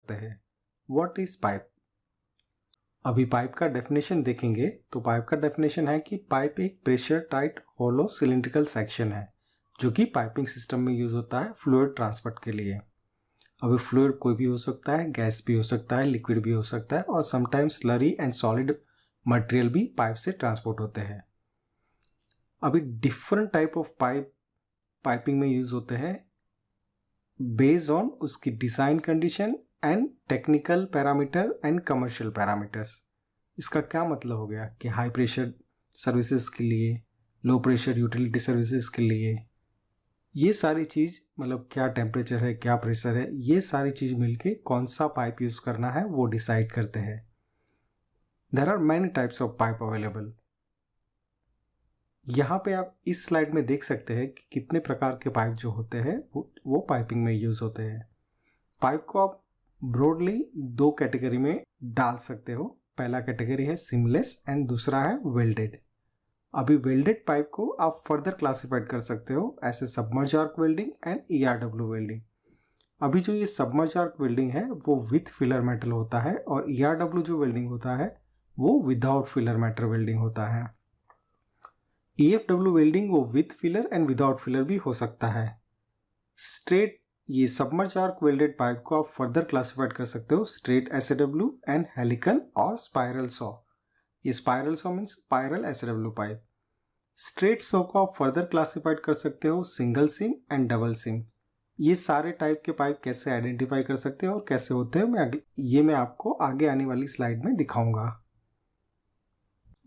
सकते हैं। What is pipe? अभी पाइप का डेफिनेशन देखेंगे तो पाइप का डेफिनेशन है कि पाइप एक प्रेशर टाइट होलो सिलिंड्रिकल सेक्शन है जो कि पाइपिंग सिस्टम में यूज होता है फ्लूइड ट्रांसपोर्ट के लिए। अभी फ्लूइड कोई भी हो सकता है, गैस भी हो सकता है, लिक्विड भी हो सकता है और sometimes slurry and solid material भी पाइप से ट्रांसपोर्ट होते हैं। अभी डिफरेंट टाइप ऑफ पाइपिंग में यूज होते हैं बेस्ड ऑन उसकी design condition and technical parameter and commercial parameters. इसका क्या मतलब हो गया कि हाई प्रेशर सर्विसेज के लिए, लो प्रेशर यूटिलिटी सर्विसेज के लिए, ये सारी चीज़ मतलब क्या टेम्परेचर है, क्या प्रेशर है, ये सारी चीज़ मिलके कौन सा पाइप यूज़ करना है वो डिसाइड करते हैं। There are many types of pipe available. यहाँ पे आप इस स्लाइड में देख सकते हैं कि कितने प्रकार के पाइप जो होते हैं वो पाइपिंग में यूज़ होते हैं। पाइप को आप ब्रॉडली दो कैटेगरी में डाल सकते हो। पहला कैटेगरी है सीमलेस एंड दूसरा है वेल्डेड। अभी वेल्डेड पाइप को आप फर्दर क्लासिफाइड कर सकते हो ऐसे submerge arc welding and ERW welding. अभी जो ये सबमर्ज आर्क वेल्डिंग है वो विथ फिलर मेटल होता है और ERW जो वेल्डिंग होता है वो विदाउट फिलर मेटल वेल्डिंग होता है। EFW वेल्डिंग वो with filler and without filler भी हो सकता है। स्ट्रेट ये सबमर्ज आर्क वेल्डेड पाइप को आप फर्दर क्लासिफाइड कर सकते हो स्ट्रेट SAW एंड हेलिकल और स्पाइरल सॉ। ये spiral saw means spiral SAW pipe. Straight saw को आप फर्दर क्लासिफाइड कर सकते हो single SIM and double SIM. ये सारे टाइप के पाइप कैसे आइडेंटिफाई कर सकते हो और कैसे होते हैं मैं आपको आगे आने वाली स्लाइड में दिखाऊंगा।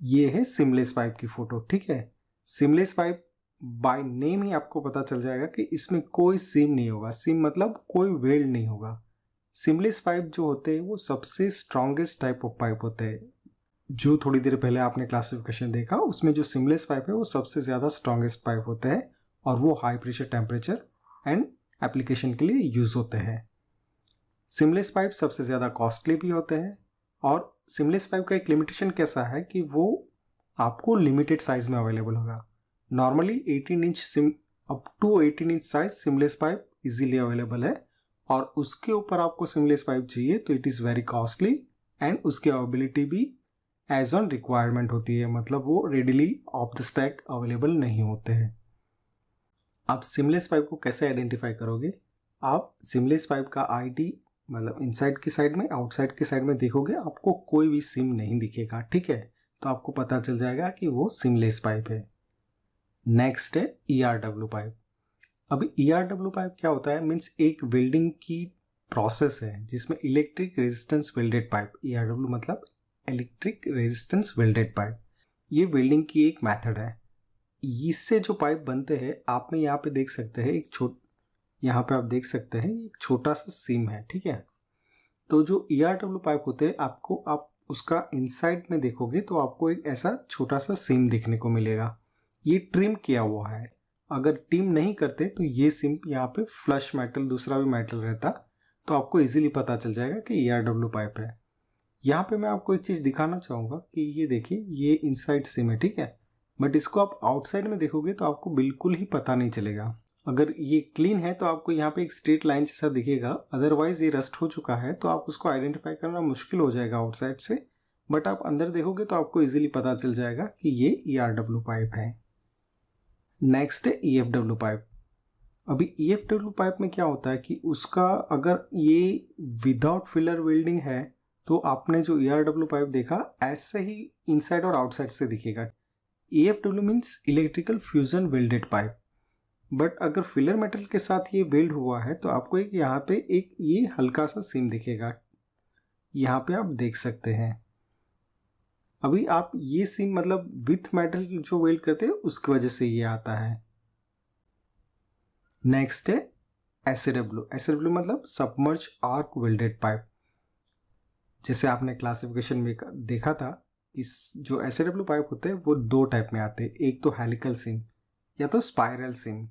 ये है सिमलेस पाइप की फोटो, ठीक है। सिमलेस पाइप बाय नेम ही आपको पता चल जाएगा कि इसमें कोई सिम नहीं होगा। सिम मतलब कोई वेल्ड नहीं होगा। सिमलेस पाइप जो होते हैं वो सबसे स्ट्रॉन्गेस्ट टाइप ऑफ पाइप होते हैं। जो थोड़ी देर पहले आपने क्लासिफिकेशन देखा उसमें जो सिमलेस पाइप है वो सबसे ज़्यादा स्ट्रॉन्गेस्ट पाइप होते हैं और वो high pressure temperature and application के लिए यूज़ होते हैं। सिमलेस पाइप सबसे ज़्यादा कॉस्टली भी होते हैं और सिमलेस पाइप का एक लिमिटेशन कैसा है कि वो आपको लिमिटेड साइज में अवेलेबल होगा। Normally 18 inch up to 18 inch size seamless pipe easily available है और उसके ऊपर आपको सिमलेस पाइप चाहिए तो it is very costly and उसकी अवेलेबिलिटी भी एज ऑन रिक्वायरमेंट होती है, मतलब वो readily off the stack available नहीं होते हैं। आप सिमलेस पाइप को कैसे आइडेंटिफाई करोगे? आप सिमलेस पाइप का ID मतलब इनसाइड की साइड में, आउटसाइड की साइड में देखोगे आपको कोई भी सिम नहीं दिखेगा, ठीक है। तो आपको पता चल जाएगा कि वो सिमलेस पाइप है। नेक्स्ट है ERW पाइप। अभी ERW पाइप क्या होता है? मीन्स एक वेल्डिंग की प्रोसेस है जिसमें electric resistance welded pipe, ERW मतलब इलेक्ट्रिक रेजिस्टेंस वेल्डेड पाइप, ये वेल्डिंग की एक मेथड है। इससे जो पाइप बनते हैं आप में यहाँ पे देख सकते हैं यहाँ पे आप देख सकते हैं एक छोटा सा सीम है, ठीक है। तो जो ERW पाइप होते हैं आप उसका इनसाइड में देखोगे तो आपको एक ऐसा छोटा सा सीम देखने को मिलेगा। ये ट्रिम किया हुआ है। अगर ट्रिम नहीं करते तो ये सीम यहाँ पे फ्लश मेटल दूसरा भी मेटल रहता तो आपको इजीली पता चल जाएगा कि ERW पाइप है। यहाँ पे मैं आपको एक चीज़ दिखाना चाहूँगा कि ये देखिए ये इनसाइड सिम है, ठीक है। बट इसको आप आउटसाइड में देखोगे तो आपको बिल्कुल ही पता नहीं चलेगा। अगर ये क्लीन है तो आपको यहाँ पे एक स्ट्रेट लाइन जैसा दिखेगा, अदरवाइज ये रस्ट हो चुका है तो आप उसको आइडेंटिफाई करना मुश्किल हो जाएगा आउटसाइड से। बट आप अंदर देखोगे तो आपको इजीली पता चल जाएगा कि ये ERW पाइप है। नेक्स्ट है EFW पाइप। अभी EFW पाइप में क्या होता है कि उसका अगर ये विदाउट फिलर वेल्डिंग है तो आपने जो ERW पाइप देखा ऐसे ही इनसाइड और आउटसाइड से दिखेगा। EFW means electrical fusion welded pipe. But अगर फिलर मेटल के साथ ये वेल्ड हुआ है तो आपको एक यहाँ पे एक ये हल्का सा सीम दिखेगा, यहाँ पे आप देख सकते हैं। अभी आप ये सीम मतलब विथ मेटल जो वेल्ड करते हैं उसकी वजह से ये आता है। नेक्स्ट है SAW मतलब सबमर्ज आर्क वेल्डेड पाइप। जैसे आपने क्लासिफिकेशन में देखा था, इस जो SAW पाइप होते हैं वो दो टाइप में आते हैं, एक तो हेलिकल सिम या तो स्पाइरल सिम।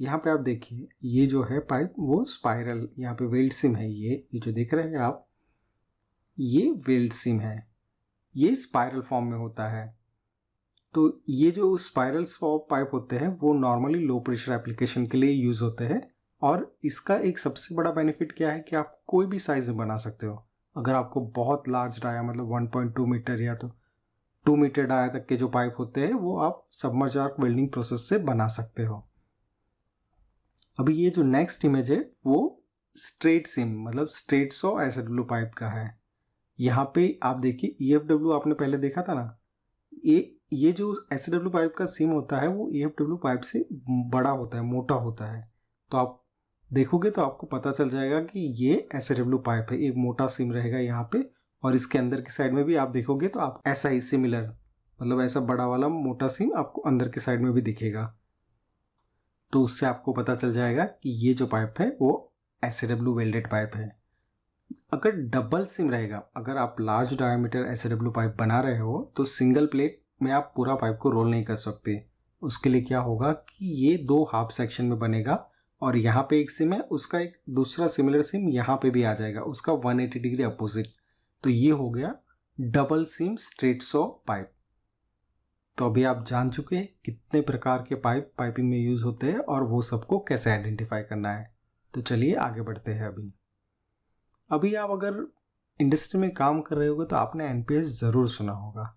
यहाँ पे आप देखिए ये जो है पाइप वो स्पाइरल, यहाँ पे वेल्ड सिम है, ये जो देख रहे हैं आप ये वेल्ड सिम है, ये स्पाइरल फॉर्म में होता है। तो ये जो स्पाइरल पाइप होते हैं वो नॉर्मली लो प्रेशर एप्लीकेशन के लिए यूज़ होते हैं और इसका एक सबसे बड़ा बेनिफिट क्या है कि आप कोई भी साइज में बना सकते हो। अगर आपको बहुत लार्ज डाया मतलब 1.2 मीटर या तो 2 मीटर डाया तक के जो पाइप होते हैं वो आप सबमर्ज आर्क वेल्डिंग प्रोसेस से बना सकते हो। अभी ये जो नेक्स्ट इमेज है वो स्ट्रेट सिम मतलब स्ट्रेट सॉ SW पाइप का है। यहाँ पे आप देखिए EFW आपने पहले देखा था ना, ये जो SW पाइप का सिम होता है वो EFW पाइप से बड़ा होता है, मोटा होता है। तो आप देखोगे तो आपको पता चल जाएगा कि ये SW पाइप है। एक मोटा सिम रहेगा यहाँ पे और इसके अंदर की साइड में भी आप देखोगे तो आप ऐसा ही सिमिलर मतलब ऐसा बड़ा वाला मोटा सिम आपको अंदर की साइड में भी दिखेगा। तो उससे आपको पता चल जाएगा कि ये जो पाइप है वो SW वेल्डेड पाइप है। अगर डबल सिम रहेगा, अगर आप लार्ज डायमीटर SW पाइप बना रहे हो तो सिंगल प्लेट में आप पूरा पाइप को रोल नहीं कर सकते। उसके लिए क्या होगा कि ये 2 हाफ सेक्शन में बनेगा और यहाँ पे एक सिम है, उसका एक दूसरा सिमिलर सिम यहाँ पे भी आ जाएगा, उसका 180 डिग्री अपोजिट। तो ये हो गया double SIM straight saw pipe. तो अभी आप जान चुके हैं कितने प्रकार के पाइपिंग में यूज़ होते हैं और वो सबको कैसे आइडेंटिफाई करना है। तो चलिए आगे बढ़ते हैं। अभी आप अगर इंडस्ट्री में काम कर रहे होगे तो आपने NPS ज़रूर सुना होगा।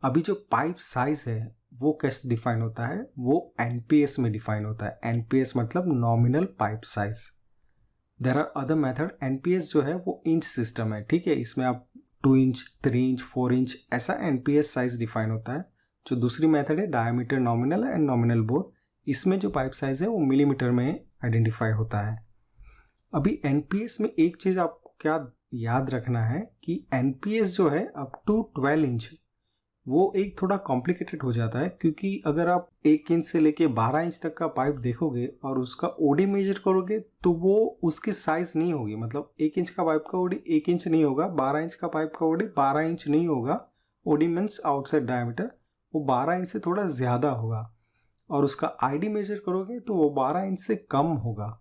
अभी जो पाइप साइज है वो कैसे डिफाइन होता है, वो NPS में डिफाइन होता है। NPS मतलब nominal pipe size. There are other method. NPS जो है वो इंच सिस्टम है, ठीक है। इसमें आप 2 इंच 3 इंच 4 इंच ऐसा NPS साइज डिफाइन होता है। जो दूसरी मेथड है diameter nominal and nominal bore, इसमें जो पाइप साइज है वो मिलीमीटर में आइडेंटिफाई होता है। अभी NPS में एक चीज़ आपको क्या याद रखना है कि NPS जो है अप टू 12 इंच वो एक थोड़ा कॉम्प्लिकेटेड हो जाता है, क्योंकि अगर आप 1 इंच से लेके 12 इंच तक का पाइप देखोगे और उसका OD मेजर करोगे तो वो उसकी साइज नहीं होगी। मतलब 1 इंच का पाइप का OD 1 इंच नहीं होगा, 12 इंच का पाइप का OD 12 इंच नहीं होगा। OD मीन्स आउटसाइड डायमीटर, वो 12 इंच से थोड़ा ज़्यादा होगा। और उसका ID मेजर करोगे तो वो 12 इंच से कम होगा।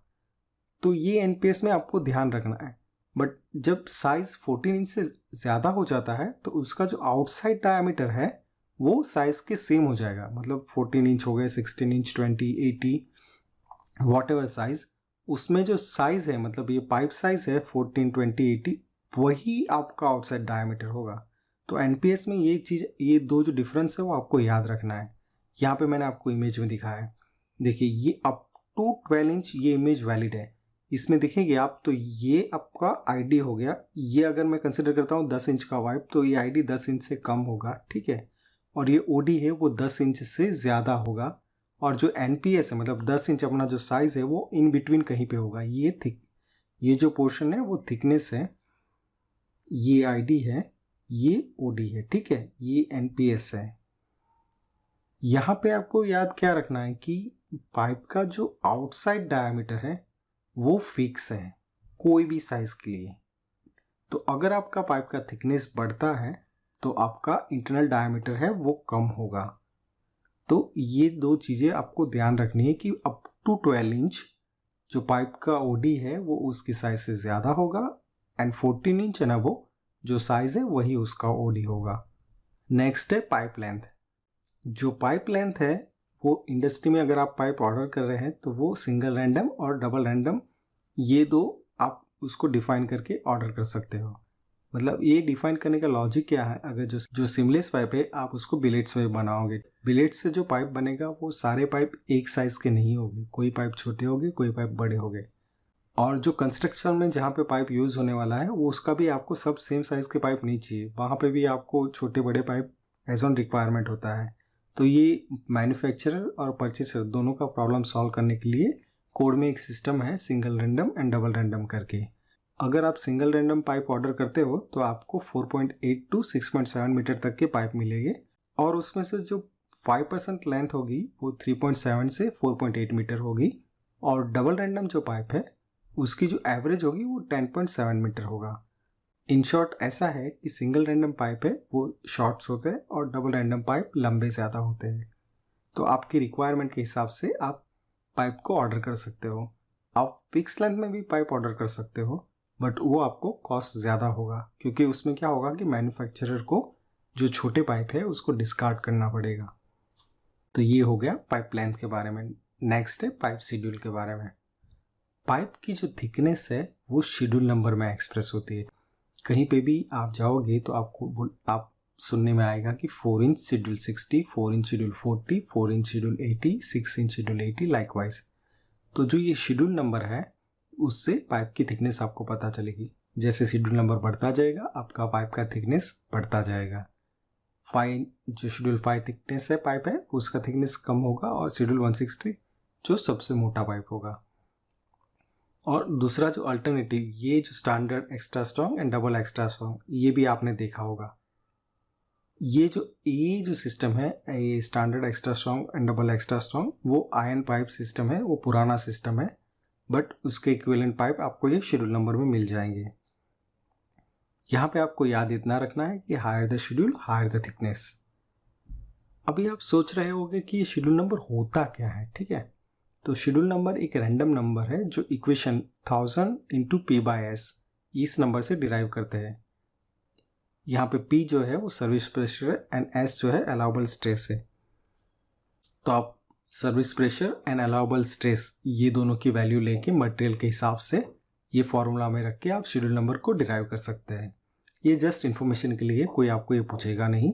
तो ये NPS में आपको ध्यान रखना है। बट जब साइज 14 इंच से ज़्यादा हो जाता है तो उसका जो आउटसाइड डायमीटर है वो साइज के सेम हो जाएगा। मतलब 14 इंच हो गए, 16 इंच, 20, 80 वॉट एवर साइज, उसमें जो साइज है मतलब ये पाइप साइज है 14, 20, 80, वही आपका आउटसाइड डायमीटर होगा। तो NPS में ये चीज़, ये दो जो डिफरेंस है वो आपको याद रखना है। यहाँ पे मैंने आपको इमेज में दिखाया है, देखिए ये अप टू 12 इंच ये इमेज वैलिड है। इसमें देखेंगे आप तो ये आपका ID हो गया। ये अगर मैं कंसिडर करता हूँ 10 इंच का पाइप तो ये ID 10 इंच से कम होगा, ठीक है। और ये OD है वो 10 इंच से ज़्यादा होगा। और जो NPS है मतलब 10 इंच अपना जो साइज़ है वो इन बिटवीन कहीं पे होगा। ये जो पोर्शन है वो थिकनेस है, ये ID है, ये OD है, ठीक है। ये NPS है। यहाँ पे आपको याद क्या रखना है कि पाइप का जो आउटसाइड डायमीटर है वो फिक्स है कोई भी साइज के लिए। तो अगर आपका पाइप का थिकनेस बढ़ता है तो आपका इंटरनल डायमीटर है वो कम होगा। तो ये दो चीज़ें आपको ध्यान रखनी है कि अप टू 12 इंच जो पाइप का OD है वो उसकी साइज से ज़्यादा होगा एंड 14 इंच है ना वो जो साइज है वही उसका OD होगा। नेक्स्ट है पाइप लेंथ। जो पाइप लेंथ है वो इंडस्ट्री में अगर आप पाइप ऑर्डर कर रहे हैं तो वो सिंगल रैंडम और डबल रैंडम ये दो आप उसको डिफाइन करके ऑर्डर कर सकते हो। मतलब ये डिफाइन करने का लॉजिक क्या है, अगर जो सिमलेस पाइप है आप उसको बिलेट्स में बनाओगे, बिलेट्स से जो पाइप बनेगा वो सारे पाइप एक साइज़ के नहीं होंगे, कोई पाइप छोटे होंगे कोई पाइप बड़े होंगे। और जो कंस्ट्रक्शन में जहाँ पे पाइप यूज़ होने वाला है वो उसका भी आपको सब सेम साइज़ के पाइप नहीं चाहिए, वहाँ पे भी आपको छोटे बड़े पाइप एज ऑन रिक्वायरमेंट होता है। तो ये मैन्युफैक्चरर और परचेसर दोनों का प्रॉब्लम सॉल्व करने के लिए कोड में एक सिस्टम है single random and double random करके। अगर आप सिंगल रैंडम पाइप ऑर्डर करते हो तो आपको 4.8 टू 6.7 मीटर तक के पाइप मिलेंगे और उसमें से जो 5% लेंथ होगी वो 3.7 से 4.8 मीटर होगी और डबल रैंडम जो पाइप है उसकी जो एवरेज होगी वो 10.7 मीटर होगा। इन शॉर्ट ऐसा है कि सिंगल रैंडम पाइप है वो शॉर्ट्स होते हैं और डबल रैंडम पाइप लंबे ज़्यादा होते हैं। तो आपकी रिक्वायरमेंट के हिसाब से आप पाइप को ऑर्डर कर सकते हो। आप फिक्स लेंथ में भी पाइप ऑर्डर कर सकते हो बट वो आपको कॉस्ट ज़्यादा होगा, क्योंकि उसमें क्या होगा कि मैन्युफैक्चरर को जो छोटे पाइप है उसको डिस्कार्ड करना पड़ेगा। तो ये हो गया पाइप लेंथ के बारे में। नेक्स्ट है पाइप शेड्यूल के बारे में। पाइप की जो थिकनेस है वो शेड्यूल नंबर में एक्सप्रेस होती है। कहीं पे भी आप जाओगे तो आप सुनने में आएगा कि 4 inch schedule 60, 4 inch schedule 40, 4 inch schedule 80, 6 inch schedule 80 likewise. तो जो ये शेड्यूल नंबर है उससे पाइप की थिकनेस आपको पता चलेगी। जैसे शेड्यूल नंबर बढ़ता जाएगा आपका पाइप का थिकनेस बढ़ता जाएगा। 5 जो शेड्यूल 5 थिकनेस है पाइप है उसका थिकनेस कम होगा और शेड्यूल 160 जो सबसे मोटा पाइप होगा। और दूसरा जो अल्टरनेटिव, ये जो standard extra strong and double extra strong, ये भी आपने देखा होगा। ये जो सिस्टम है, ये standard extra strong and double extra strong, वो आयरन पाइप सिस्टम है, वो पुराना सिस्टम है, बट उसके इक्विवेलेंट पाइप आपको ये शेड्यूल नंबर में मिल जाएंगे। यहाँ पे आपको याद इतना रखना है कि higher the schedule higher the thickness. अभी आप सोच रहे होंगे कि ये शेड्यूल नंबर होता क्या है, ठीक है। तो शेड्यूल नंबर एक रैंडम नंबर है जो इक्वेशन 1000 इंटू P/S इस नंबर से डिराइव करते हैं। यहाँ पे P जो है वो सर्विस प्रेशर एंड S जो है अलाउबल स्ट्रेस है। तो आप service pressure and allowable stress ये दोनों की वैल्यू लेके मटेरियल के हिसाब से ये फॉर्मूला में रख के आप शेड्यूल नंबर को डिराइव कर सकते हैं। ये जस्ट इन्फॉर्मेशन के लिए, कोई आपको ये पूछेगा नहीं,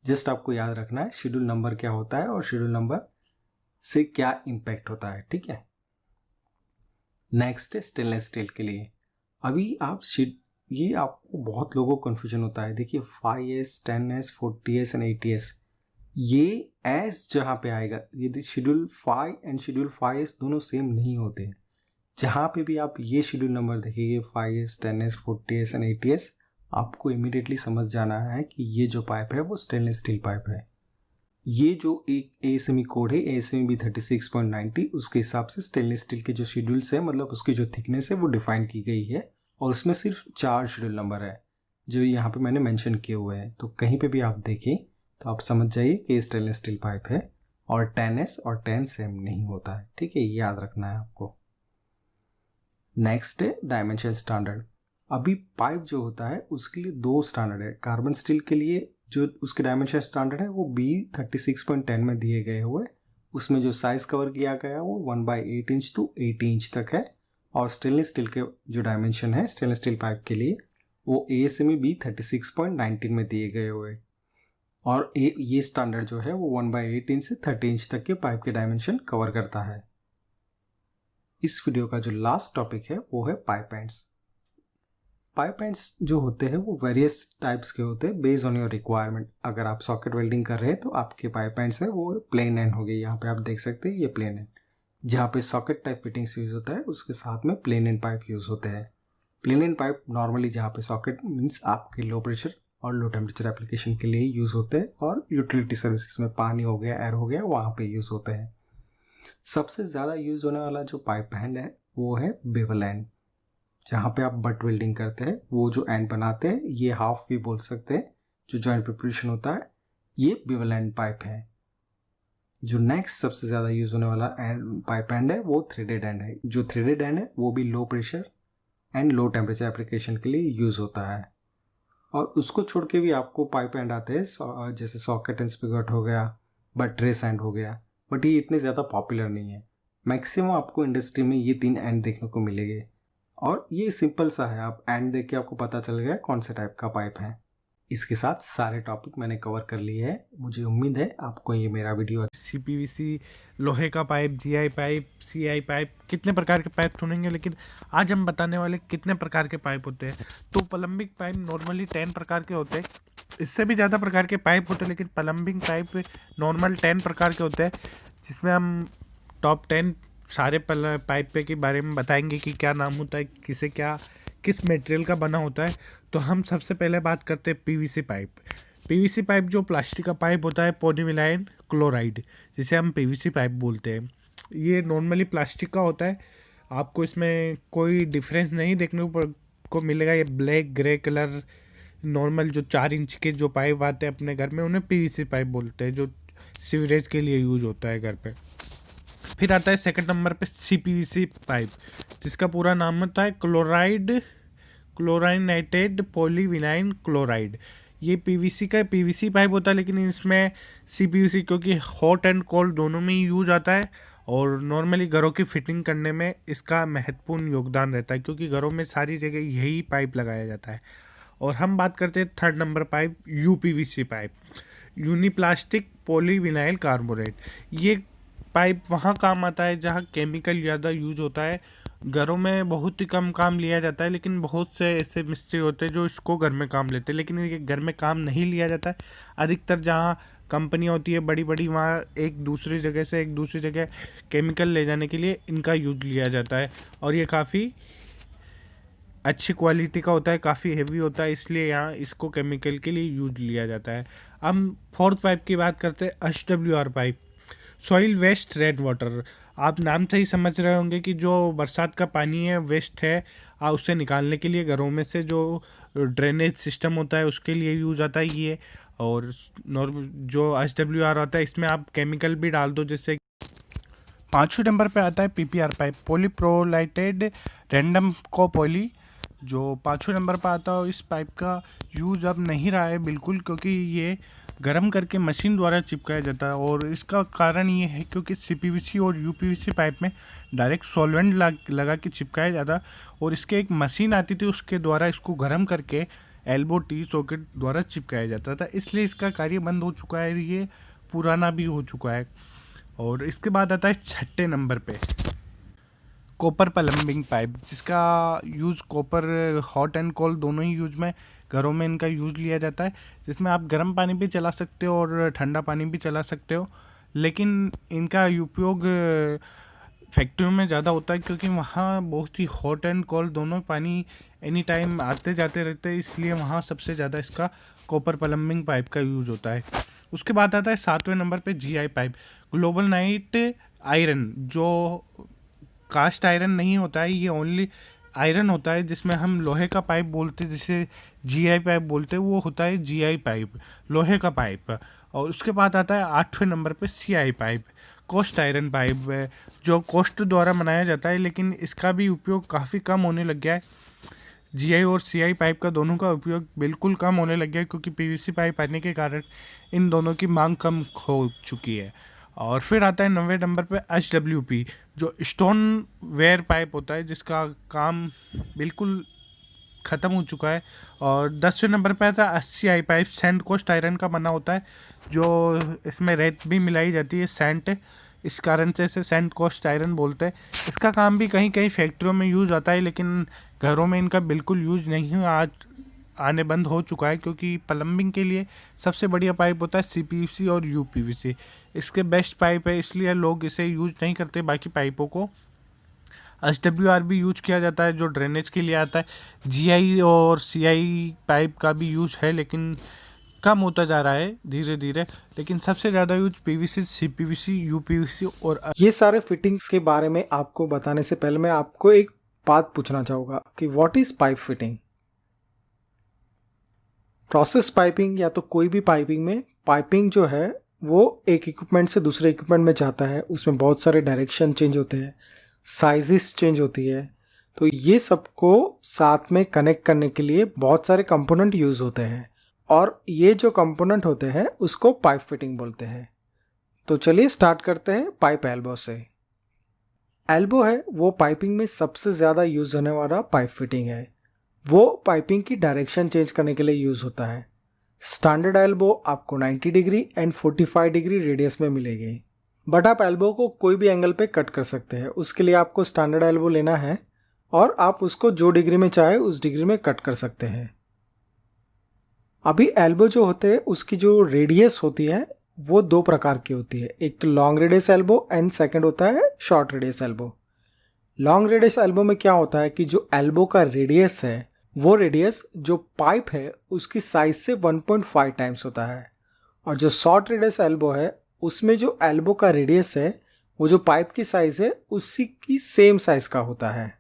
जस्ट आपको याद रखना है शेड्यूल नंबर क्या होता है और शेड्यूल नंबर से क्या इम्पैक्ट होता है, ठीक है। नेक्स्ट है स्टेनलेस स्टील के लिए। अभी ये आपको बहुत लोगों को कन्फ्यूजन होता है। देखिए 5S, 10S, 40S and 80S, ये S जहाँ पे आएगा, ये शेड्यूल 5 एंड शेड्यूल 5S दोनों सेम नहीं होते हैं। जहाँ पे भी आप ये शेड्यूल नंबर देखेंगे 5S, 10S, 40S and 80S, आपको इमीडिएटली समझ जाना है कि ये जो पाइप है वो स्टेनलेस स्टील पाइप है। ये जो एक ASME कोड है ASME B36.90, उसके हिसाब से स्टेनलेस स्टील के जो शेड्यूल्स है, मतलब उसकी जो थिकनेस है वो डिफाइन की गई है और उसमें सिर्फ 4 शेड्यूल नंबर है जो यहाँ पे मैंने मेंशन किए हुए हैं। तो कहीं पे भी आप देखें तो आप समझ जाइए कि ये स्टेनलेस स्टील पाइप है और 10S और 10 सेम नहीं होता है, ठीक है, ये याद रखना है आपको। नेक्स्ट है डायमेंशन स्टैंडर्ड। अभी पाइप जो होता है उसके लिए 2 स्टैंडर्ड है। कार्बन स्टील के लिए जो उसके डायमेंशन स्टैंडर्ड है वो B36.10 में दिए गए हुए, उसमें जो साइज कवर किया गया वो 1/8 इंच टू 80 इंच तक है। और स्टेनलेस स्टील के जो डायमेंशन है स्टेनलेस स्टील पाइप के लिए वो ASME B36.19 में दिए गए हुए, और ये स्टैंडर्ड जो है वो 1/8 इंच से 30 इंच तक के पाइप के डायमेंशन कवर करता है। इस वीडियो का जो लास्ट टॉपिक है वो है पाइप एंड्स। पाइप एंड्स जो होते हैं वो वेरियस टाइप्स के होते हैं बेस्ड ऑन योर रिक्वायरमेंट। अगर आप सॉकेट वेल्डिंग कर रहे हैं तो आपके पाइप एंड्स है वो प्लेन एंड हो गए। यहाँ पे आप देख सकते हैं ये प्लेन एंड, जहाँ पे सॉकेट टाइप फिटिंग्स यूज़ होता है उसके साथ में प्लेन एंड पाइप यूज़ होते हैं। प्लेन एंड पाइप नॉर्मली जहाँ पे सॉकेट मीन्स आपके लो प्रेशर और लो टेम्परेचर एप्लीकेशन के लिए यूज़ होते हैं, और यूटिलिटी सर्विसेज में पानी हो गया, एयर हो गया, वहाँ पे यूज़ होते हैं। सबसे ज़्यादा यूज़ होने वाला जो पाइप एंड है वो है बेवल एंड, जहाँ पे आप बट वेल्डिंग करते हैं वो जो एंड बनाते हैं, ये हाफ भी बोल सकते हैं, जो जॉइंट प्रिपरेशन होता है, ये बेवल एंड पाइप है। जो नेक्स्ट सबसे ज़्यादा यूज़ होने वाला पाइप एंड है वो थ्रेडेड एंड है। जो थ्रेडेड एंड है वो भी low pressure and low temperature application के लिए यूज़ होता है। और उसको छोड़ के भी आपको पाइप एंड आते हैं, जैसे सॉकेट एंड स्पिगट हो गया, बट्रेस एंड हो गया, बट ये इतने ज़्यादा पॉपुलर नहीं है। मैक्सिमम आपको इंडस्ट्री में ये 3 एंड देखने को मिलेंगे, और ये सिंपल सा है, आप एंड देख के आपको पता चल गया कौन से टाइप का पाइप है। इसके साथ सारे टॉपिक मैंने कवर कर लिए हैं। मुझे उम्मीद है आपको ये मेरा वीडियो CPVC, लोहे का pipe, GI pipe, CI pipe, कितने प्रकार के पाइप सुनेंगे, लेकिन आज हम बताने वाले कितने प्रकार के पाइप होते हैं। तो प्लम्बिंग पाइप नॉर्मली 10 प्रकार के होते हैं, इससे भी ज़्यादा प्रकार के पाइप होते हैं, लेकिन प्लम्बिंग पाइप नॉर्मल 10 प्रकार के होते हैं, जिसमें हम टॉप 10 सारे पाइप के बारे में बताएंगे कि क्या नाम होता है, किस मटेरियल का बना होता है। तो हम सबसे पहले बात करते हैं PVC पाइप। PVC पाइप जो प्लास्टिक का पाइप होता है, पॉलीविनाइल क्लोराइड, जिसे हम PVC पाइप बोलते हैं, ये नॉर्मली प्लास्टिक का होता है। आपको इसमें कोई डिफरेंस नहीं देखने को मिलेगा। ये ब्लैक ग्रे कलर नॉर्मल जो 4 इंच के जो पाइप आते हैं अपने घर में, उन्हें PVC पाइप बोलते हैं, जो सीवरेज के लिए यूज़ होता है घर पे। फिर आता है सेकंड नंबर पे CPVC पाइप, जिसका पूरा नाम होता है क्लोराइनेटेड पॉलीविनाइल क्लोराइड। ये PVC का PVC पाइप होता है, लेकिन इसमें CPVC क्योंकि हॉट एंड कोल्ड दोनों में ही यूज आता है, और नॉर्मली घरों की फिटिंग करने में इसका महत्वपूर्ण योगदान रहता है, क्योंकि घरों में सारी जगह यही पाइप लगाया जाता है। और हम बात करते हैं third number pipe, UPVC pipe, uniplastic polyvinyl carbonate. ये पाइप वहाँ काम आता है जहाँ केमिकल ज़्यादा यूज होता है। घरों में बहुत ही कम काम लिया जाता है, लेकिन बहुत से ऐसे मिस्त्री होते हैं जो इसको घर में काम लेते हैं, लेकिन ये घर में काम नहीं लिया जाता है। अधिकतर जहाँ कंपनियाँ होती है बड़ी बड़ी, वहाँ एक दूसरी जगह से एक दूसरी जगह केमिकल ले जाने के लिए इनका यूज लिया जाता है, और ये काफ़ी अच्छी क्वालिटी का होता है, काफ़ी हेवी होता है, इसलिए यहाँ इसको केमिकल के लिए यूज लिया जाता है। हम फोर्थ पाइप की बात करते हैं, HWR pipe, soil waste red water. आप नाम से ही समझ रहे होंगे कि जो बरसात का पानी है, वेस्ट है, उसे निकालने के लिए घरों में से जो ड्रेनेज सिस्टम होता है उसके लिए यूज आता है ये। और नॉर्मल जो HWR होता है इसमें आप केमिकल भी डाल दो, जैसे। पाँचवें नंबर पे आता है PPR पाइप, पॉलीप्रोलाइटेड रैंडम कोपॉली, जो पाँचवें नंबर पर आता है। इस पाइप का यूज़ अब नहीं रहा है बिल्कुल, क्योंकि ये गर्म करके मशीन द्वारा चिपकाया जाता है, और इसका कारण ये है क्योंकि CPVC और UPVC पाइप में डायरेक्ट सॉल्वेंट लगा के चिपकाया जाता, और इसके एक मशीन आती थी उसके द्वारा इसको गर्म करके एल्बो टी सॉकेट द्वारा चिपकाया जाता था, इसलिए इसका कार्य बंद हो चुका है, ये पुराना भी हो चुका है। और इसके बाद आता है छठे नंबर पे कॉपर प्लम्बिंग पाइप, जिसका use copper hot and cold दोनों ही यूज में घरों में इनका यूज़ लिया जाता है, जिसमें आप गर्म पानी भी चला सकते हो और ठंडा पानी भी चला सकते हो। लेकिन इनका उपयोग फैक्ट्रियों में ज़्यादा होता है, क्योंकि वहाँ बहुत ही हॉट एंड कोल्ड दोनों पानी एनी टाइम आते जाते रहते हैं, इसलिए वहाँ सबसे ज़्यादा इसका कॉपर प्लम्बिंग पाइप का यूज़ होता है। उसके बाद आता है सातवें नंबर पे GI pipe, global night iron, जो कास्ट आयरन नहीं होता है, ये ओनली आयरन होता है, जिसमें हम लोहे का पाइप बोलते हैं, जिसे GI पाइप बोलते हैं, वो होता है GI पाइप, लोहे का पाइप। और उसके बाद आता है आठवें नंबर पे CI pipe, cast iron pipe, जो कोस्ट द्वारा बनाया जाता है, लेकिन इसका भी उपयोग काफ़ी कम होने लग गया है। GI और CI पाइप का दोनों का उपयोग बिल्कुल कम होने लग गया है, क्योंकि PVC पाइप आने के कारण इन दोनों की मांग कम हो चुकी है। और फिर आता है 90 नंबर पे HWP, जो स्टोन वेयर पाइप होता है, जिसका काम बिल्कुल ख़त्म हो चुका है। और 10वें नंबर पे आता है SCI pipe, sand cast iron का बना होता है, जो इसमें रेत भी मिलाई जाती है, सैंड, इस कारण से इसे सैंड कोस्ट आयरन बोलते हैं। इसका काम भी कहीं कहीं फैक्ट्रियों में यूज़ आता है, लेकिन घरों में इनका बिल्कुल यूज़ नहीं है, आज आने बंद हो चुका है, क्योंकि प्लम्बिंग के लिए सबसे बढ़िया पाइप होता है CPVC और UPVC, इसके बेस्ट पाइप है, इसलिए लोग इसे यूज नहीं करते। बाकी पाइपों को HWR भी यूज किया जाता है, जो ड्रेनेज के लिए आता है। GI और CI पाइप का भी यूज है, लेकिन कम होता जा रहा है धीरे धीरे, लेकिन सबसे ज़्यादा यूज PVC, CPVC, UPVC और ये सारे फिटिंग्स के बारे में आपको बताने से पहले मैं आपको एक बात पूछना चाहूँगा कि what is pipe fitting. Process piping या तो कोई भी पाइपिंग में पाइपिंग जो है वो एक इक्विपमेंट से दूसरे इक्विपमेंट में जाता है, उसमें बहुत सारे डायरेक्शन चेंज होते हैं, साइजेस चेंज होती है, तो ये सबको साथ में कनेक्ट करने के लिए बहुत सारे कंपोनेंट यूज़ होते हैं, और ये जो कंपोनेंट होते हैं उसको पाइप फिटिंग बोलते हैं। तो चलिए स्टार्ट करते हैं पाइप एल्बो से। एल्बो है वो पाइपिंग में सबसे ज़्यादा यूज़ होने वाला पाइप फिटिंग है। वो पाइपिंग की डायरेक्शन चेंज करने के लिए यूज़ होता है। स्टैंडर्ड एल्बो आपको 90 डिग्री एंड 45 डिग्री रेडियस में मिलेगी, बट आप एल्बो को कोई भी एंगल पे कट कर सकते हैं। उसके लिए आपको स्टैंडर्ड एल्बो लेना है और आप उसको जो डिग्री में चाहे उस डिग्री में कट कर सकते हैं। अभी एल्बो जो होते हैं उसकी जो रेडियस होती है वो दो प्रकार की होती है, एक तो long radius elbow and second होता है short radius elbow. Long radius elbow में क्या होता है कि जो एल्बो का रेडियस है वो रेडियस जो पाइप है उसकी साइज से 1.5 टाइम्स होता है, और जो शॉर्ट रेडियस एल्बो है उसमें जो एल्बो का रेडियस है वो जो पाइप की साइज है उसी की सेम साइज का होता है।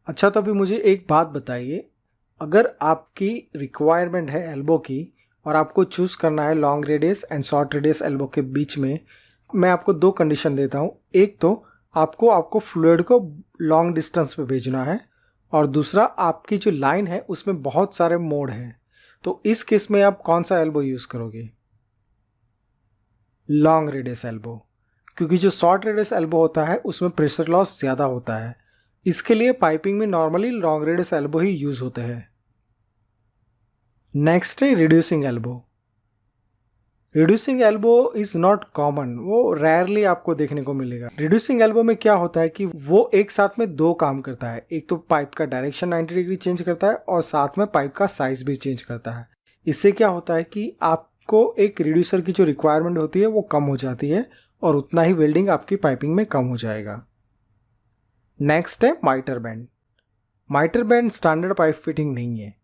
अच्छा, तो अभी मुझे एक बात बताइए, अगर आपकी रिक्वायरमेंट है एल्बो की और आपको चूज़ करना है long radius and short radius elbow के बीच में, मैं आपको दो कंडीशन देता हूँ। एक तो आपको फ्लूइड को लॉन्ग डिस्टेंस पे भेजना है, और दूसरा आपकी जो लाइन है उसमें बहुत सारे मोड हैं। तो इस केस में आप कौन सा एल्बो यूज़ करोगे? लॉन्ग रेडियस एल्बो, क्योंकि जो शॉर्ट रेडियस एल्बो होता है उसमें प्रेशर लॉस ज़्यादा होता है। इसके लिए पाइपिंग में नॉर्मली लॉन्ग रेडियस एल्बो ही यूज़ होते हैं। नेक्स्ट है reducing elbow. Reducing elbow is not common, वो रेयरली आपको देखने को मिलेगा। रिड्यूसिंग एल्बो में क्या होता है कि वो एक साथ में दो काम करता है। एक तो पाइप का डायरेक्शन 90 डिग्री चेंज करता है और साथ में पाइप का साइज भी चेंज करता है। इससे क्या होता है कि आपको एक रिड्यूसर की जो रिक्वायरमेंट होती है वो कम हो जाती है और उतना ही वेल्डिंग आपकी पाइपिंग में कम हो जाएगा। नेक्स्ट है माइटर band. माइटर band standard pipe fitting नहीं है।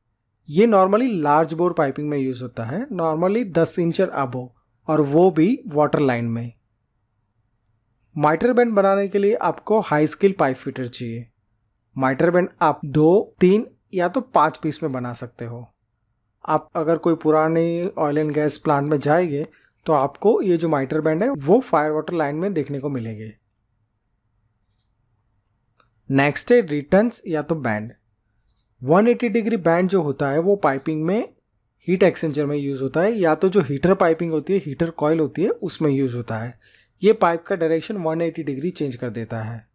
ये नॉर्मली लार्ज बोर पाइपिंग में यूज होता है, नॉर्मली 10 इंच और अबो, और वो भी वाटर लाइन में। माइटर बैंड बनाने के लिए आपको हाई स्किल पाइप फिटर चाहिए। माइटर बैंड आप 2, 3 या तो 5 पीस में बना सकते हो। आप अगर कोई पुरानी ऑयल एंड गैस प्लांट में जाएंगे तो आपको ये जो माइटर बैंड है वो फायर वाटर लाइन में देखने को मिलेंगे। नेक्स्ट है रिटर्न्स या तो बैंड। 180 डिग्री बैंड जो होता है वो पाइपिंग में हीट एक्सचेंजर में यूज़ होता है, या तो जो हीटर पाइपिंग होती है, हीटर कॉइल होती है, उसमें यूज़ होता है। ये पाइप का डायरेक्शन 180 डिग्री चेंज कर देता है।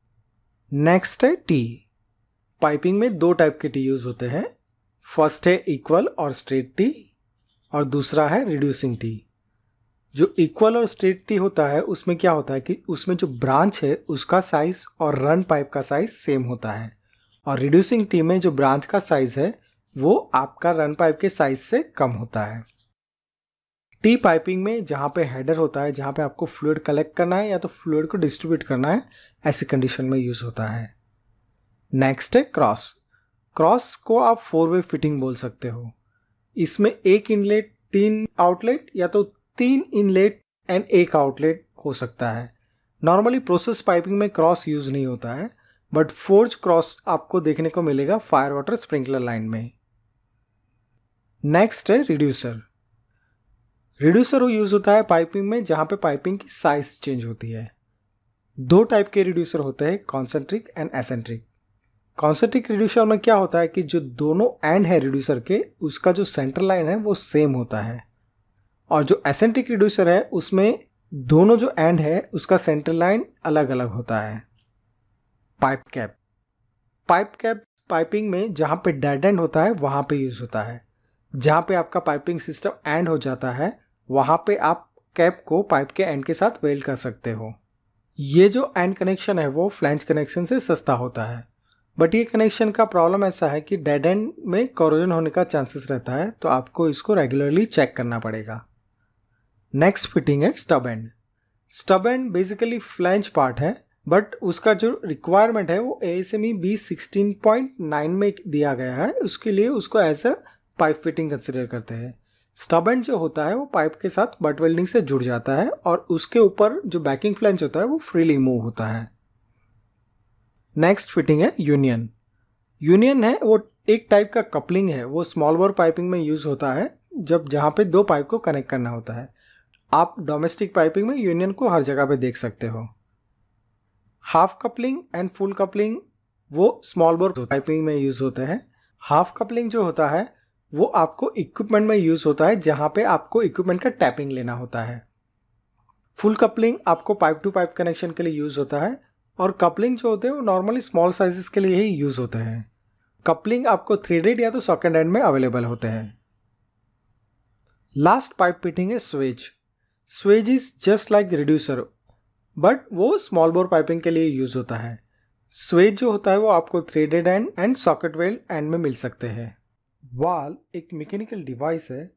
नेक्स्ट है टी। पाइपिंग में 2 टाइप के टी यूज़ होते हैं। फर्स्ट है इक्वल और स्ट्रेट टी और दूसरा है रिड्यूसिंग टी। जो इक्वल और स्ट्रेट टी होता है उसमें क्या होता है कि उसमें जो ब्रांच है उसका साइज और रन पाइप का साइज सेम होता है, और रिड्यूसिंग टी में जो ब्रांच का साइज है वो आपका रन पाइप के साइज से कम होता है। टी पाइपिंग में जहाँ पे हेडर होता है, जहाँ पे आपको फ्लूइड कलेक्ट करना है या तो फ्लूइड को डिस्ट्रीब्यूट करना है, ऐसी कंडीशन में यूज होता है। नेक्स्ट है क्रॉस। क्रॉस को आप 4-वे फिटिंग बोल सकते हो। इसमें 1 इनलेट 3 आउटलेट या तो 3 इनलेट एंड 1 आउटलेट हो सकता है। नॉर्मली प्रोसेस पाइपिंग में क्रॉस यूज नहीं होता है, बट फोर्ज क्रॉस आपको देखने को मिलेगा फायर वाटर स्प्रिंकलर लाइन में। नेक्स्ट है रिड्यूसर। रिड्यूसर वो यूज होता है पाइपिंग में जहां पे पाइपिंग की साइज चेंज होती है। 2 टाइप के रिड्यूसर होते हैं, concentric and eccentric. Concentric reducer में क्या होता है कि जो दोनों एंड है रिड्यूसर के, उसका जो सेंटर लाइन है वो सेम होता है, और जो एसेंट्रिक रिड्यूसर है उसमें दोनों जो एंड है उसका सेंटर लाइन अलग अलग होता है। Pipe cap. Pipe cap piping में जहां पे डेड एंड होता है वहां पे यूज होता है। जहां पे आपका पाइपिंग सिस्टम एंड हो जाता है वहां पे आप कैप को पाइप के एंड के साथ वेल्ड कर सकते हो। ये जो एंड कनेक्शन है वो फ्लैंज कनेक्शन से सस्ता होता है, बट ये कनेक्शन का प्रॉब्लम ऐसा है कि डेड एंड में कोरोजन होने का चांसेस रहता है, तो आपको इसको रेगुलरली चेक करना पड़ेगा। नेक्स्ट फिटिंग है stub and. Stub and basically flange part है, बट उसका जो रिक्वायरमेंट है वो ASME B16.9 में दिया गया है। उसके लिए उसको as a pipe fitting consider करते हैं। स्टब एंड जो होता है वो पाइप के साथ बट वेल्डिंग से जुड़ जाता है और उसके ऊपर जो बैकिंग फ्लैंज होता है वो फ्रीली मूव होता है। नेक्स्ट फिटिंग है यूनियन। यूनियन है वो एक टाइप का कपलिंग है, वो स्मॉल बोर पाइपिंग में यूज होता है जब जहाँ पे 2 पाइप को कनेक्ट करना होता है। आप डोमेस्टिक पाइपिंग में यूनियन को हर जगह पे देख सकते हो। Half coupling and full coupling वो स्मॉल बोर पाइपिंग में यूज होते हैं। हाफ कपलिंग जो होता है वो आपको इक्विपमेंट में यूज होता है जहां पे आपको इक्विपमेंट का टैपिंग लेना होता है। फुल कपलिंग आपको पाइप टू पाइप कनेक्शन के लिए यूज होता है, और कपलिंग जो होते हैं वो नॉर्मली स्मॉल साइजेस के लिए ही यूज होते हैं। कपलिंग आपको थ्रेडेड या तो सॉकेट एंड में अवेलेबल होते हैं। लास्ट पाइप फिटिंग है Suez. Suez is just like reducer, but वो स्मॉल बोर पाइपिंग के लिए यूज होता है। स्वेज जो होता है वो आपको threaded and socket weld and में मिल सकते हैं। वाल्व एक मैकेनिकल डिवाइस है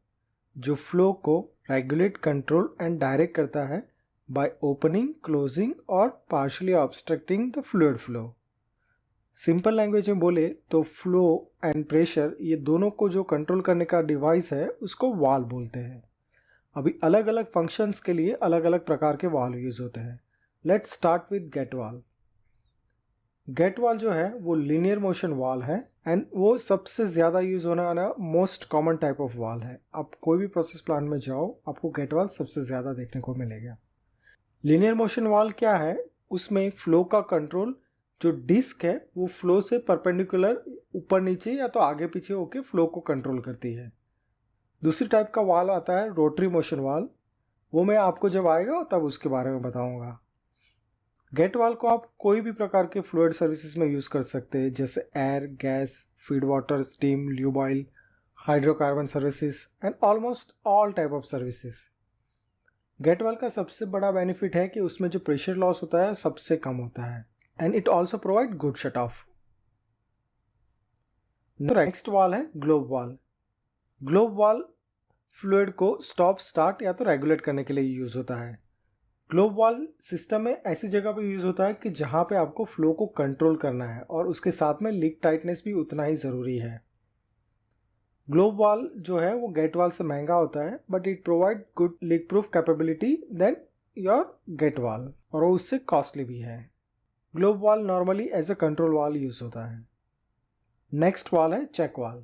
जो फ्लो को रेगुलेट, कंट्रोल एंड डायरेक्ट करता है बाय ओपनिंग, क्लोजिंग और partially obstructing the fluid flow. Simple language में बोले तो फ्लो एंड प्रेशर ये दोनों को जो कंट्रोल करने का डिवाइस है उसको वाल्व बोलते हैं। अभी अलग अलग फंक्शंस के लिए अलग अलग प्रकार के वाल्व यूज होते हैं। Let's start with gate valve. Gate valve जो है वो लीनियर मोशन वाल्व है एंड वो सबसे ज़्यादा यूज होने वाला most common type of valve है। आप कोई भी प्रोसेस प्लांट में जाओ आपको गेट वाल्व सबसे ज़्यादा देखने को मिलेगा। लीनियर मोशन वाल्व क्या है, उसमें फ्लो का कंट्रोल, जो डिस्क है वो फ्लो से परपेंडिकुलर ऊपर नीचे या तो आगे पीछे होकर फ्लो को कंट्रोल करती है। दूसरी टाइप का वाल्व आता है रोटरी मोशन वाल्व, वो मैं आपको जब आएगा तब उसके बारे में बताऊंगा। गेट वाल को आप कोई भी प्रकार के फ्लूइड सर्विसेज में यूज़ कर सकते हैं, जैसे air, gas, feed water, steam, lube oil, hydrocarbon services and almost all type of services. Gate valve का सबसे बड़ा बेनिफिट है कि उसमें जो प्रेशर लॉस होता है सबसे कम होता है and it also provide good shut off. Next वाल है ग्लोब वाल। ग्लोब वाल फ्लूइड को स्टॉप, स्टार्ट या तो रेगुलेट करने के लिए यूज़ होता है। ग्लोब वाल सिस्टम में ऐसी जगह पे यूज़ होता है कि जहाँ पे आपको फ्लो को कंट्रोल करना है और उसके साथ में लीक टाइटनेस भी उतना ही ज़रूरी है। ग्लोब वाल जो है वो गेट वाल से महंगा होता है, but it provide good leak proof capability than your gate valve, और वो उससे कॉस्टली भी है। Globe valve normally as a control valve use होता है। नेक्स्ट वाल है चेक वाल।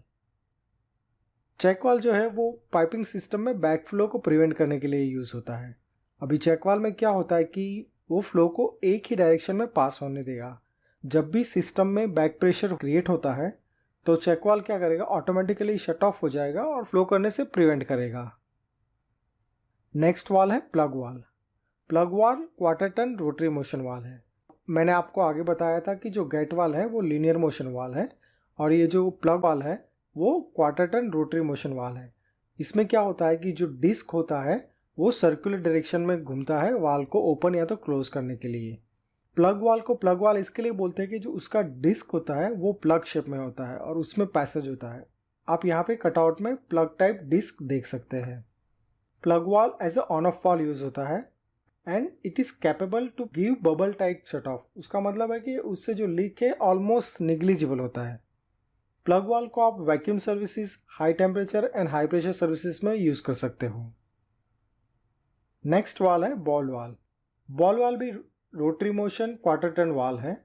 चेक वाल जो है वो पाइपिंग सिस्टम में बैक फ्लो को प्रिवेंट करने के लिए यूज़ होता है। अभी चेक वाल में क्या होता है कि वो फ्लो को एक ही डायरेक्शन में पास होने देगा। जब भी सिस्टम में बैक प्रेशर क्रिएट होता है तो चेक वाल क्या करेगा, ऑटोमेटिकली शट ऑफ हो जाएगा और फ्लो करने से प्रिवेंट करेगा। नेक्स्ट वाल है प्लग वाल। प्लग वाल क्वार्टर टर्न रोटरी मोशन वाल है। मैंने आपको आगे बताया था कि जो गेट वाल है वो लीनियर मोशन वाल है और ये जो प्लग वाल है वो क्वार्टर टर्न रोटरी मोशन वाल है। इसमें क्या होता है कि जो डिस्क होता है वो सर्कुलर डायरेक्शन में घूमता है वाल को ओपन या तो क्लोज करने के लिए। प्लग वाल को प्लग वाल इसके लिए बोलते हैं कि जो उसका डिस्क होता है वो प्लग शेप में होता है और उसमें पैसेज होता है। आप यहाँ पे कटआउट में प्लग टाइप डिस्क देख सकते हैं। Plug valve as a on off valve use होता है and it is capable to give bubble type shut off. उसका मतलब है कि उससे जो लीक है ऑलमोस्ट निग्लिजिबल होता है। प्लग वाल को आप vacuum services, high temperature and high pressure services में यूज़ कर सकते हो। नेक्स्ट वाल है बॉल वाल। बॉल वाल भी रोटरी मोशन क्वार्टर टर्न वाल है।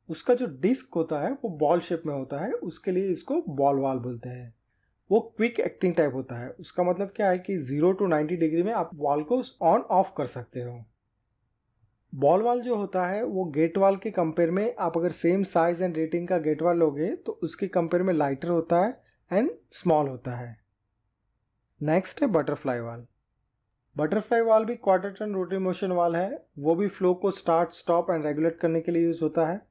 उसका जो डिस्क होता है वो बॉल शेप में होता है, उसके लिए इसको बॉल वाल बोलते हैं। वो क्विक एक्टिंग टाइप होता है। उसका मतलब क्या है कि 0 to 90 डिग्री में आप वाल को ऑन ऑफ कर सकते हो। बॉल वाल जो होता है वो गेट वाल के कंपेयर में, आप अगर सेम साइज एंड रेटिंग का गेट वाल लोगे तो उसके कंपेयर में लाइटर होता है एंड स्मॉल होता है। नेक्स्ट है बटरफ्लाई वाल। बटरफ्लाई वाल भी क्वार्टर टर्न रोटरी मोशन वाल है। वो भी फ्लो को स्टार्ट, स्टॉप एंड रेगुलेट करने के लिए यूज होता है।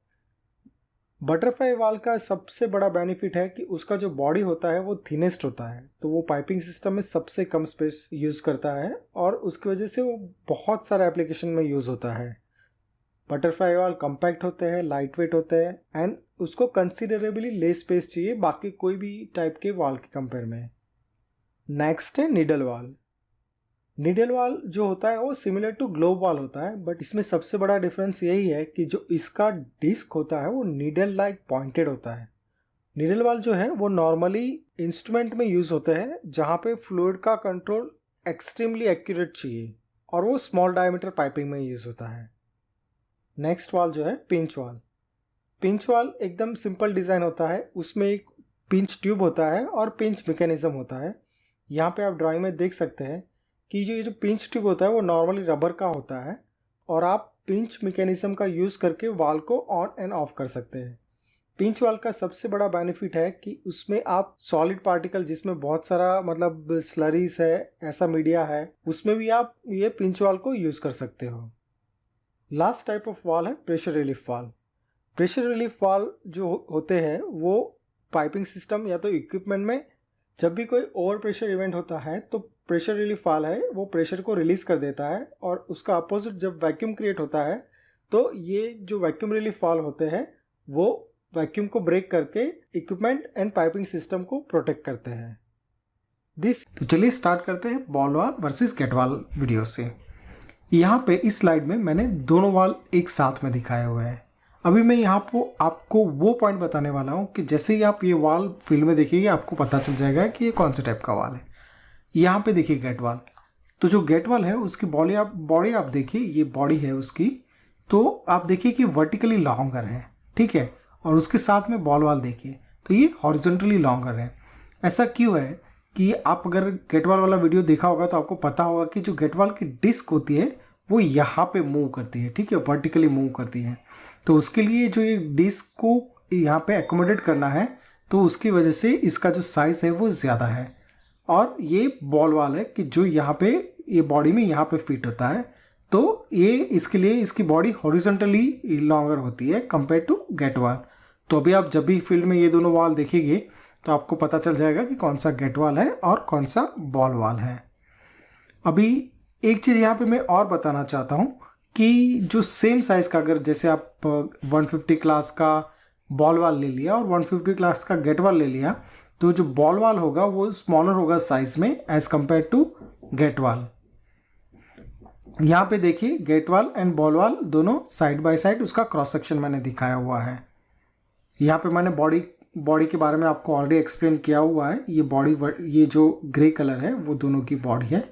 बटरफ्लाई वाल का सबसे बड़ा बेनिफिट है कि उसका जो बॉडी होता है वो थिनेस्ट होता है, तो वो पाइपिंग सिस्टम में सबसे कम स्पेस यूज करता है और उसकी वजह से वो बहुत सारे एप्लीकेशन में यूज होता है। बटरफ्लाई वाल कम्पैक्ट होते हैं, लाइट वेट होते हैं एंड उसको कंसिडरेबली लेस स्पेस चाहिए बाकी कोई भी टाइप के वाल के कंपेयर में। नेक्स्ट है निडल वाल। निडल वाल जो होता है वो सिमिलर टू ग्लोब वाल होता है, बट इसमें सबसे बड़ा डिफरेंस यही है कि जो इसका डिस्क होता है वो नीडल लाइक पॉइंटेड होता है। निडल वाल जो है वो नॉर्मली इंस्ट्रूमेंट में यूज होते हैं जहाँ पे फ्लूइड का कंट्रोल एक्सट्रीमली एक्यूरेट चाहिए और वो स्मॉल डायमीटर पाइपिंग में यूज होता है। नेक्स्ट वाल जो है पिंच वाल। पिंच वाल एकदम सिंपल डिज़ाइन होता है। उसमें एक पिंच ट्यूब होता है और पिंच मैकेनिज्म होता है। यहाँ पे आप ड्राइंग में देख सकते हैं कि ये जो पिंच ट्यूब होता है वो नॉर्मली रबर का होता है और आप पिंच मैकेनिज्म का यूज़ करके वाल को ऑन एंड ऑफ कर सकते हैं। पिंच वाल का सबसे बड़ा बेनिफिट है कि उसमें आप सॉलिड पार्टिकल, जिसमें बहुत सारा मतलब स्लरीज है, ऐसा मीडिया है, उसमें भी आप ये पिंच वाल को यूज़ कर सकते हो। लास्ट टाइप ऑफ वाल है प्रेशर रिलीफ वाल। प्रेशर रिलीफ वाल जो होते हैं वो पाइपिंग सिस्टम या तो इक्विपमेंट में जब भी कोई ओवर प्रेशर इवेंट होता है तो प्रेशर रिलीफ वाल है वो प्रेशर को रिलीज कर देता है, और उसका अपोजिट जब वैक्यूम क्रिएट होता है तो ये जो वैक्यूम रिलीफ वाल होते हैं वो वैक्यूम को ब्रेक करके इक्विपमेंट एंड पाइपिंग सिस्टम को प्रोटेक्ट करते हैं। तो चलिए स्टार्ट करते हैं बॉल वाल वर्सेस गेट वाल वीडियो से। यहाँ पे इस स्लाइड में मैंने दोनों वाल एक साथ में दिखाए हुए हैं। अभी मैं यहाँ पर आपको वो पॉइंट बताने वाला हूँ कि जैसे ही आप ये वाल फील्ड में देखिए आपको पता चल जाएगा कि ये कौन से टाइप का वाल है। यहाँ पे देखिए गेट वाल। तो जो गेट वाल है उसकी बॉडी आप देखिए, ये बॉडी है उसकी, तो आप देखिए कि वर्टिकली लॉन्गर है, ठीक है, और उसके साथ में बॉल वाल देखिए तो ये हॉरिजॉन्टली लॉन्गर है। ऐसा क्यों है कि आप अगर गेट वाल वाला वीडियो देखा होगा तो आपको पता होगा कि जो गेट वाल की डिस्क होती है वो यहाँ पे मूव करती है, ठीक है, वर्टिकली मूव करती है। तो उसके लिए जो ये डिस्क को यहाँ पे एकोमोडेट करना है तो उसकी वजह से इसका जो साइज़ है वो ज़्यादा है। और ये बॉल वाल है कि जो यहाँ पे ये बॉडी में यहाँ पे फिट होता है। तो ये इसके लिए इसकी बॉडी हॉरिजॉन्टली लॉन्गर होती है कंपेयर टू गेट वाल। तो अभी आप जब भी फील्ड में ये दोनों वाल देखेंगे तो आपको पता चल जाएगा कि कौन सा गेट वाल है और कौन सा बॉल वाल है। अभी एक चीज़ यहाँ पे मैं और बताना चाहता हूँ कि जो सेम साइज़ का, अगर जैसे आप 150 क्लास का बॉल वाल ले लिया और 150 क्लास का गेट वाल ले लिया, तो जो बॉल वाल होगा वो स्मॉलर होगा साइज में एज कंपेयर टू गेट वाल। यहाँ पे देखिए गेट वाल एंड बॉल वाल दोनों साइड बाय साइड उसका क्रॉस सेक्शन मैंने दिखाया हुआ है। यहाँ पे मैंने बॉडी के बारे में आपको ऑलरेडी एक्सप्लेन किया हुआ है। ये बॉडी, ये जो ग्रे कलर है वो दोनों की बॉडी है,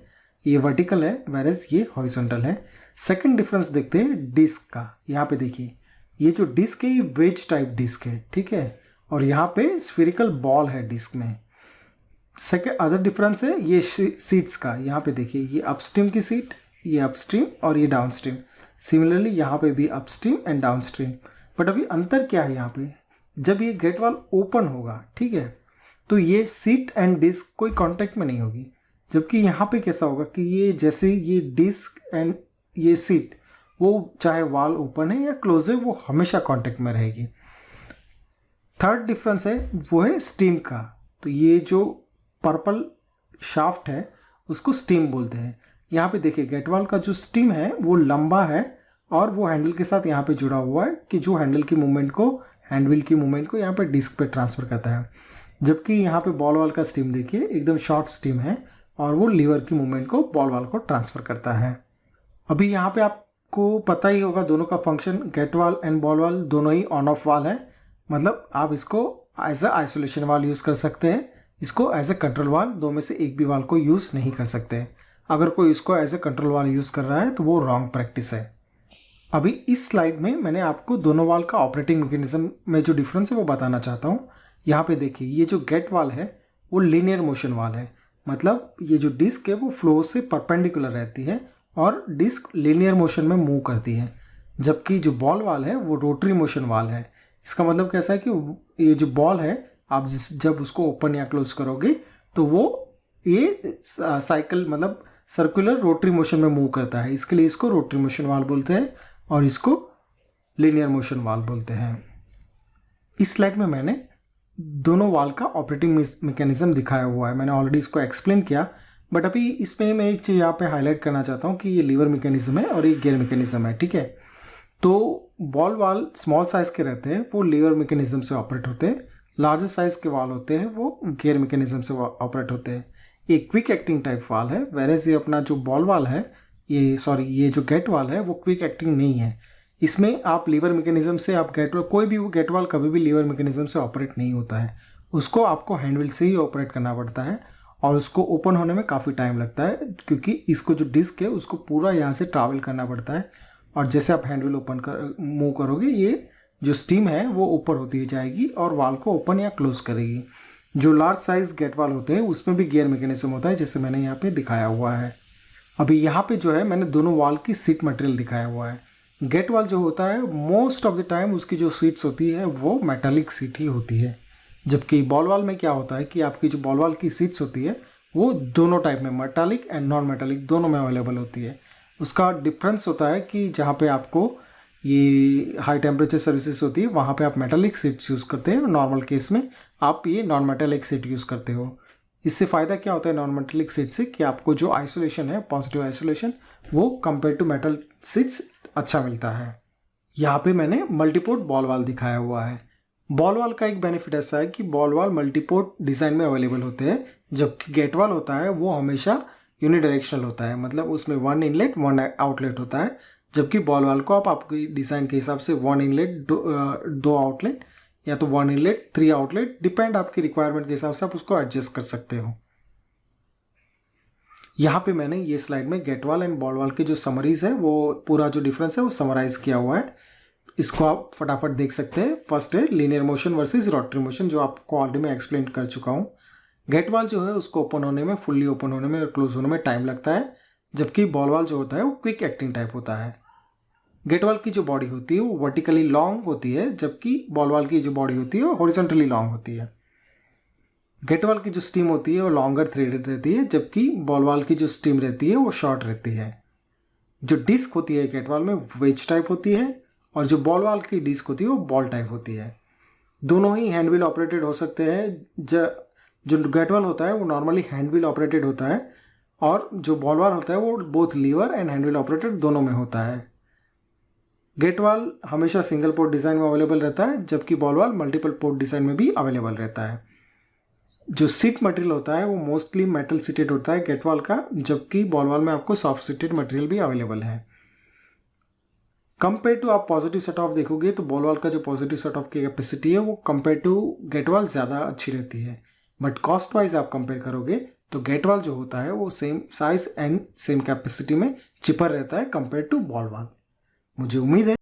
ये वर्टिकल है वेरएज ये हॉरिजॉन्टल है। सेकंड डिफरेंस देखते हैं डिस्क का। यहाँ पे देखिए ये जो डिस्क है ये वेज टाइप डिस्क है, ठीक है, और यहाँ पे स्फेरिकल बॉल है डिस्क में। सेकंड अदर डिफरेंस है ये सीट्स का। यहाँ पे देखिए ये अपस्ट्रीम की सीट, ये अपस्ट्रीम और ये डाउनस्ट्रीम। सिमिलरली यहाँ पे भी अपस्ट्रीम एंड डाउनस्ट्रीम। बट अभी अंतर क्या है यहाँ पे, जब ये गेट वाल ओपन होगा, ठीक है, तो ये सीट एंड डिस्क कोई कांटेक्ट में नहीं होगी। जबकि यहाँ पे कैसा होगा कि ये जैसे ये डिस्क एंड ये सीट, वो चाहे वाल ओपन है या क्लोज है वो हमेशा कांटेक्ट में रहेगी। थर्ड डिफरेंस है वो है स्टीम का। तो ये जो पर्पल शाफ्ट है उसको स्टीम बोलते हैं। यहाँ पे देखिए गेट वाल का जो स्टीम है वो लंबा है और वो हैंडल के साथ यहाँ पे जुड़ा हुआ है कि जो हैंडल की मूवमेंट को, हैंडविल की मूवमेंट को यहाँ पे डिस्क पे ट्रांसफर करता है। जबकि यहाँ पे बॉल वाल का स्टीम देखिए एकदम शॉर्ट स्टीम है और वो लीवर की मूवमेंट को बॉल वाल को ट्रांसफर करता है। अभी यहाँ पे आपको पता ही होगा दोनों का फंक्शन, गेट वाल एंड बॉल वाल दोनों ही ऑन ऑफ वाल है। मतलब आप इसको एज अ आइसोलेशन वाल यूज़ कर सकते हैं, इसको एज अ कंट्रोल वाल, दो में से एक भी वाल को यूज़ नहीं कर सकते। अगर कोई इसको as a control valve use कर रहा है तो वो रॉन्ग प्रैक्टिस है। अभी इस स्लाइड में मैंने आपको दोनों वाल का ऑपरेटिंग मैकेनिज्म में जो डिफरेंस है वो बताना चाहता हूँ। यहाँ पे देखिए ये जो गेट वाल है वो लीनियर मोशन वाल है। मतलब ये जो डिस्क है वो फ्लो से परपेंडिकुलर रहती है और डिस्क लीनियर मोशन में मूव करती है। जबकि जो बॉल वाल है वो रोटरी मोशन वाल है। इसका मतलब कैसा है कि ये जो बॉल है आप जब उसको ओपन या क्लोज करोगे तो वो ये साइकिल मतलब सर्कुलर रोटरी मोशन में मूव करता है। इसके लिए इसको रोटरी मोशन वाल बोलते हैं और इसको लीनियर मोशन वाल बोलते हैं। इस स्लाइड में मैंने दोनों वाल का ऑपरेटिंग मैकेनिज्म दिखाया हुआ है। मैंने ऑलरेडी इसको एक्सप्लेन किया, बट अभी इसमें मैं एक चीज़ यहाँ पे हाईलाइट करना चाहता हूँ कि ये लीवर मैकेनिज्म है और ये गियर मैकेनिज्म है, ठीक है। तो बॉल वाल स्मॉल साइज़ के रहते हैं, वो लीवर मैकेनिज्म से ऑपरेट होते हैं। लार्जर साइज़ के वाल होते हैं वो गियर मैकेनिज्म से ऑपरेट होते हैं। ये क्विक एक्टिंग टाइप वाल है, वेरेज ये अपना जो बॉल वाल है, ये जो गेट वाल है वो क्विक एक्टिंग नहीं है। इसमें आप लीवर मैकेनिज्म से आप कोई भी वो गेट वाल कभी भी लीवर मैकेनिज्म से ऑपरेट नहीं होता है। उसको आपको हैंडविल से ही ऑपरेट करना पड़ता है और उसको ओपन होने में काफ़ी टाइम लगता है क्योंकि इसको जो डिस्क है उसको पूरा यहाँ से ट्रैवल करना पड़ता है। और जैसे आप हैंडविल ओपन कर मूव करोगे ये जो स्टीम है वो ऊपर होती जाएगी और वाल को ओपन या क्लोज करेगी। जो लार्ज साइज गेट वाल होते हैं उसमें भी गियर मैकेनिज्म होता है जैसे मैंने यहाँ पे दिखाया हुआ है। अभी यहाँ पे जो है मैंने दोनों वाल की सीट मटेरियल दिखाया हुआ है। गेट वाल जो होता है मोस्ट ऑफ द टाइम उसकी जो सीट्स होती है वो मेटालिक सीट ही होती है। जबकि बॉल वाल में क्या होता है कि आपकी जो बॉल वाल की सीट्स होती है वो दोनों टाइप में, मेटालिक एंड नॉन मेटालिक दोनों में अवेलेबल होती है। उसका डिफरेंस होता है कि जहाँ पे आपको ये हाई टेम्परेचर सर्विसेज होती है वहाँ पे आप मेटालिक सीट्स यूज़ करते हैं और नॉर्मल केस में आप ये नॉन मेटालिक सीट यूज़ करते हो। इससे फ़ायदा क्या होता है नॉन मेटालिक सीट से कि आपको जो आइसोलेशन है, पॉजिटिव आइसोलेशन, वो कंपेयर टू मेटल सीट्स अच्छा मिलता है। यहाँ पे मैंने मल्टीपोर्ट बॉल वाल दिखाया हुआ है। बॉल वाल का एक बेनिफिट ऐसा है कि बॉल वाल मल्टीपोर्ट डिज़ाइन में अवेलेबल होते हैं, जबकि गेट वाल होता है वो हमेशा यूनिडायरेक्शनल होता है। मतलब उसमें वन इनलेट वन आउटलेट होता है, जबकि बॉल वाल को आप आपकी डिज़ाइन के हिसाब से वन इनलेट दो आउटलेट या तो वन इनलेट 3 आउटलेट, डिपेंड आपकी रिक्वायरमेंट के हिसाब से आप उसको एडजस्ट कर सकते हो। यहाँ पे मैंने ये स्लाइड में गेट वाल एंड बॉल वाल की जो समरीज है वो पूरा जो डिफरेंस है वो समराइज किया हुआ है। इसको आप फटाफट देख सकते हैं। फर्स्ट है linear motion versus rotary motion, जो आपको ऑलरेडी मैं एक्सप्लेन कर चुका हूँ। गेट वाल जो है उसको ओपन होने में, फुल्ली ओपन होने में और क्लोज होने में टाइम लगता है, जबकि बॉल वाल जो होता है वो क्विक एक्टिंग टाइप होता है। गेट वाल की जो बॉडी होती है वो वर्टिकली लॉन्ग होती है, जबकि बॉल वाल की जो बॉडी होती है वो हॉरिजॉन्टली लॉन्ग होती है। गेट वाल की जो स्टीम होती है वो लॉन्गर थ्रेडेड रहती है, जबकि बॉल वाल की जो स्टीम रहती है वो शॉर्ट रहती है। जो डिस्क होती है गेट वाल में वेज टाइप होती है और जो बॉल वाल की डिस्क होती है वो बॉल टाइप होती है। दोनों ही हैंड व्हील ऑपरेटेड हो सकते हैं। जो गेट वाल होता है वो नॉर्मली हैंड व्हील ऑपरेटेड होता है और जो बॉल वाल होता है वो both lever and hand wheel operated दोनों में होता है। गेट वाल हमेशा सिंगल पोर्ट डिज़ाइन में अवेलेबल रहता है, जबकि बॉल वाल मल्टीपल पोर्ट डिज़ाइन में भी अवेलेबल रहता है। जो सीट मटेरियल होता है वो मोस्टली मेटल सीटेड होता है गेट वाल का, जबकि बॉल वाल में आपको सॉफ्ट सीटेड मटेरियल भी अवेलेबल है। कंपेयर टू आप पॉजिटिव सेट ऑफ देखोगे तो बॉल वाल का जो पॉजिटिव सेट ऑफ की कैपेसिटी है वो कंपेयर टू गेट वाल ज़्यादा अच्छी रहती है, बट कॉस्ट वाइज आप कंपेयर करोगे तो गेट वाल जो होता है वो same size and same capacity में चिपर रहता है कंपेयर टू बॉल वाल। मुझे उम्मीद है